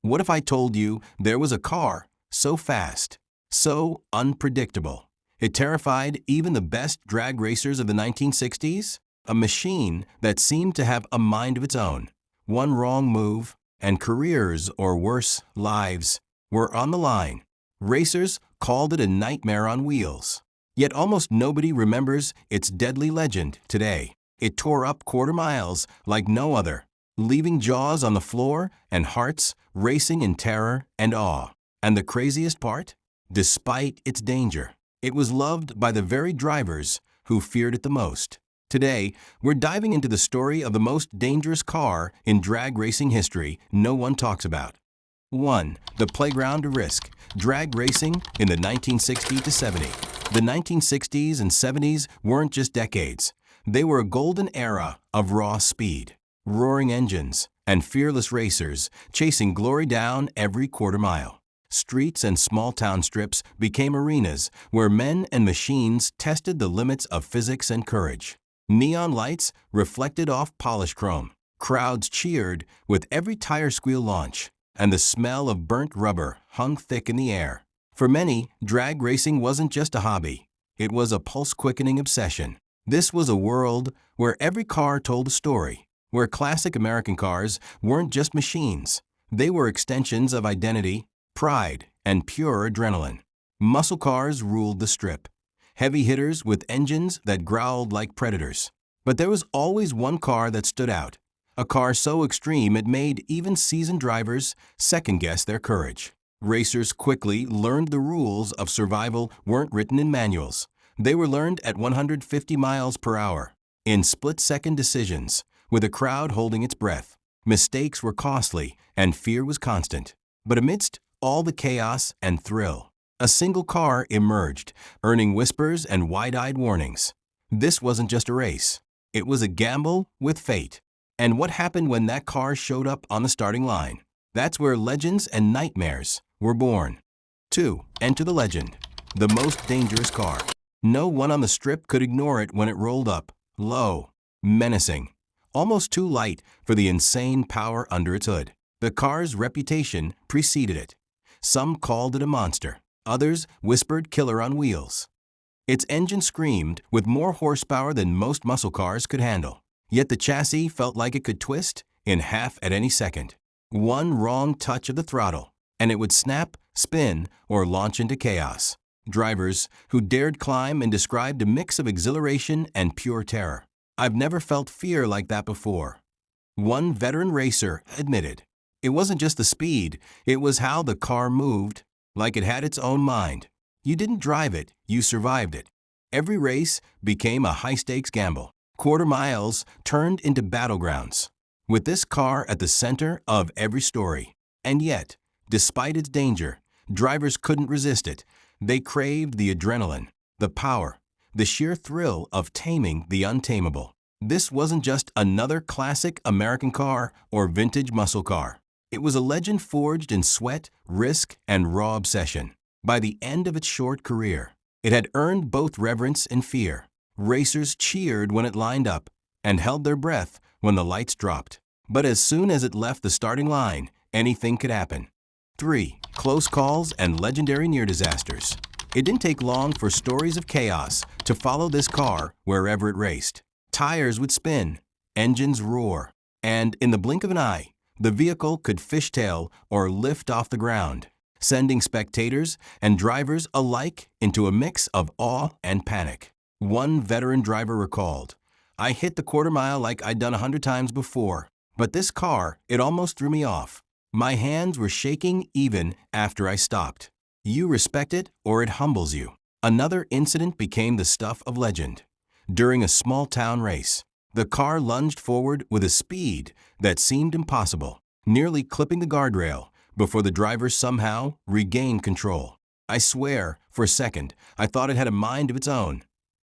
What if I told you there was a car so fast, so unpredictable? It terrified even the best drag racers of the 1960s? A machine that seemed to have a mind of its own. One wrong move, and careers, or worse, lives, were on the line. Racers called it a nightmare on wheels. Yet almost nobody remembers its deadly legend today. It tore up quarter miles like no other, leaving jaws on the floor and hearts racing in terror and awe. And the craziest part? Despite its danger, it was loved by the very drivers who feared it the most. Today, we're diving into the story of the most dangerous car in drag racing history no one talks about. 1. The playground of risk. Drag racing in the 1960s to 70. The 1960s and 70s weren't just decades. They were a golden era of raw speed, roaring engines, and fearless racers chasing glory down every quarter mile. Streets and small town strips became arenas where men and machines tested the limits of physics and courage. Neon lights reflected off polished chrome. Crowds cheered with every tire squeal launch, and the smell of burnt rubber hung thick in the air. For many, drag racing wasn't just a hobby. It was a pulse-quickening obsession. This was a world where every car told a story, where classic American cars weren't just machines. They were extensions of identity, pride, and pure adrenaline. Muscle cars ruled the strip, heavy hitters with engines that growled like predators. But there was always one car that stood out, a car so extreme it made even seasoned drivers second-guess their courage. Racers quickly learned the rules of survival weren't written in manuals. They were learned at 150 miles per hour, in split-second decisions, with a crowd holding its breath. Mistakes were costly, and fear was constant. But amidst all the chaos and thrill, a single car emerged, earning whispers and wide-eyed warnings. This wasn't just a race. It was a gamble with fate. And what happened when that car showed up on the starting line? That's where legends and nightmares were born. 2. Enter the legend. The most dangerous car. No one on the strip could ignore it when it rolled up, low, menacing, almost too light for the insane power under its hood. The car's reputation preceded it. Some called it a monster. Others whispered killer on wheels. Its engine screamed with more horsepower than most muscle cars could handle. Yet the chassis felt like it could twist in half at any second. One wrong touch of the throttle, and it would snap, spin, or launch into chaos. Drivers who dared climb and described a mix of exhilaration and pure terror. "I've never felt fear like that before," one veteran racer admitted. It wasn't just the speed, it was how the car moved, like it had its own mind. You didn't drive it, you survived it. Every race became a high-stakes gamble. Quarter miles turned into battlegrounds, with this car at the center of every story. And yet, despite its danger, drivers couldn't resist it. They craved the adrenaline, the power, the sheer thrill of taming the untamable. This wasn't just another classic American car or vintage muscle car. It was a legend forged in sweat, risk, and raw obsession. By the end of its short career, it had earned both reverence and fear. Racers cheered when it lined up and held their breath when the lights dropped. But as soon as it left the starting line, anything could happen. 3. Close calls and legendary near disasters. It didn't take long for stories of chaos to follow this car wherever it raced. Tires would spin, engines roar, and in the blink of an eye, the vehicle could fishtail or lift off the ground, sending spectators and drivers alike into a mix of awe and panic. One veteran driver recalled, "I hit the quarter mile like I'd done 100 times before, but this car, it almost threw me off. My hands were shaking even after I stopped." You respect it or it humbles you. Another incident became the stuff of legend. During a small-town race, the car lunged forward with a speed that seemed impossible, nearly clipping the guardrail before the driver somehow regained control. "I swear, for a second, I thought it had a mind of its own,"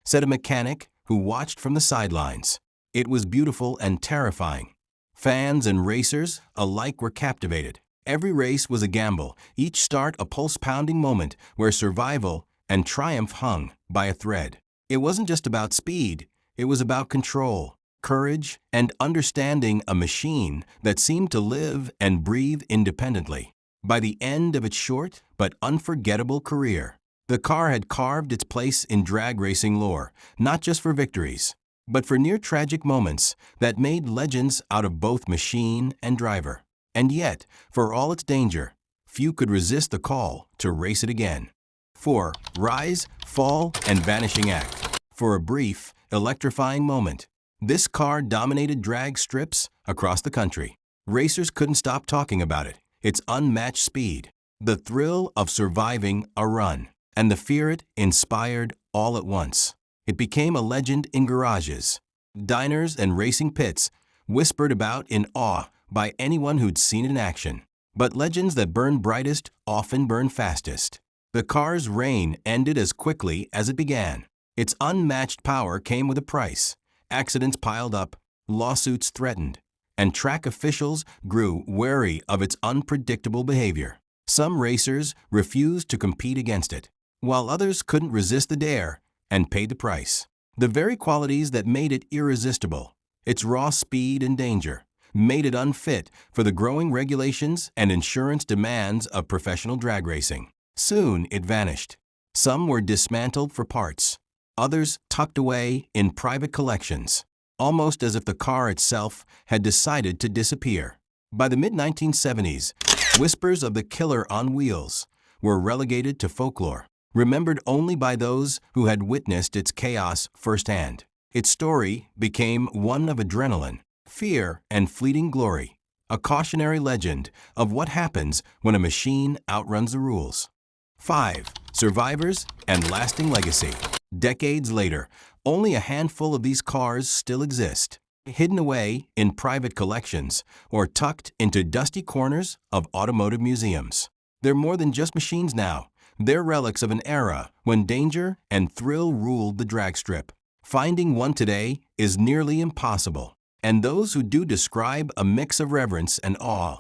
said a mechanic who watched from the sidelines. It was beautiful and terrifying. Fans and racers alike were captivated. Every race was a gamble, each start a pulse-pounding moment where survival and triumph hung by a thread. It wasn't just about speed, it was about control. courage, and understanding a machine that seemed to live and breathe independently. By the end of its short but unforgettable career, the car had carved its place in drag racing lore, not just for victories, but for near-tragic moments that made legends out of both machine and driver. And yet, for all its danger, few could resist the call to race it again. 4. Rise, Fall, and Vanishing Act. For a brief, electrifying moment, this car dominated drag strips across the country. Racers couldn't stop talking about it, its unmatched speed, the thrill of surviving a run, and the fear it inspired all at once. It became a legend in garages, diners, and racing pits, whispered about in awe by anyone who'd seen it in action. But legends that burn brightest often burn fastest. The car's reign ended as quickly as it began. Its unmatched power came with a price. Accidents piled up, lawsuits threatened, and track officials grew wary of its unpredictable behavior. Some racers refused to compete against it, while others couldn't resist the dare and paid the price. The very qualities that made it irresistible, its raw speed and danger, made it unfit for the growing regulations and insurance demands of professional drag racing. Soon it vanished. Some were dismantled for parts, others tucked away in private collections, almost as if the car itself had decided to disappear. By the mid-1970s, whispers of the killer on wheels were relegated to folklore, remembered only by those who had witnessed its chaos firsthand. Its story became one of adrenaline, fear, and fleeting glory, a cautionary legend of what happens when a machine outruns the rules. 5. Survivors and lasting legacy. Decades later, only a handful of these cars still exist, hidden away in private collections or tucked into dusty corners of automotive museums. They're more than just machines now. They're relics of an era when danger and thrill ruled the drag strip. Finding one today is nearly impossible, and those who do describe a mix of reverence and awe,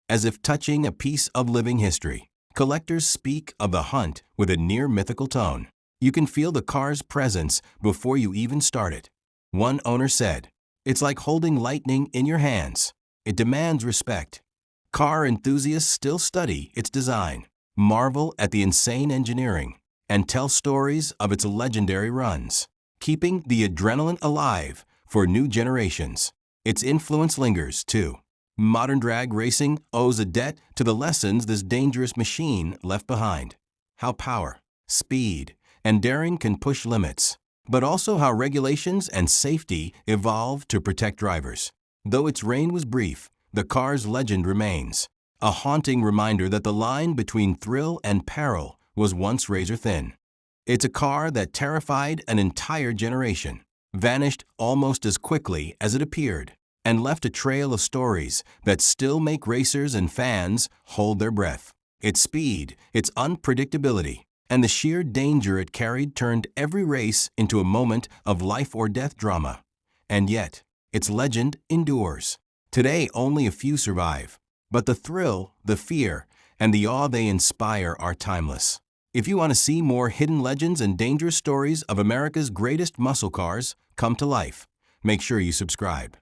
as if touching a piece of living history. Collectors speak of the hunt with a near-mythical tone. You can feel the car's presence before you even start it. One owner said, "It's like holding lightning in your hands. It demands respect." Car enthusiasts still study its design, marvel at the insane engineering, and tell stories of its legendary runs, keeping the adrenaline alive for new generations. Its influence lingers, too. Modern drag racing owes a debt to the lessons this dangerous machine left behind. How power, speed, and daring can push limits, but also how regulations and safety evolve to protect drivers. Though its reign was brief, the car's legend remains, a haunting reminder that the line between thrill and peril was once razor-thin. It's a car that terrified an entire generation, vanished almost as quickly as it appeared, and left a trail of stories that still make racers and fans hold their breath. Its speed, its unpredictability, and the sheer danger it carried turned every race into a moment of life-or-death drama. And yet, its legend endures. Today, only a few survive, but the thrill, the fear, and the awe they inspire are timeless. If you want to see more hidden legends and dangerous stories of America's greatest muscle cars come to life, make sure you subscribe.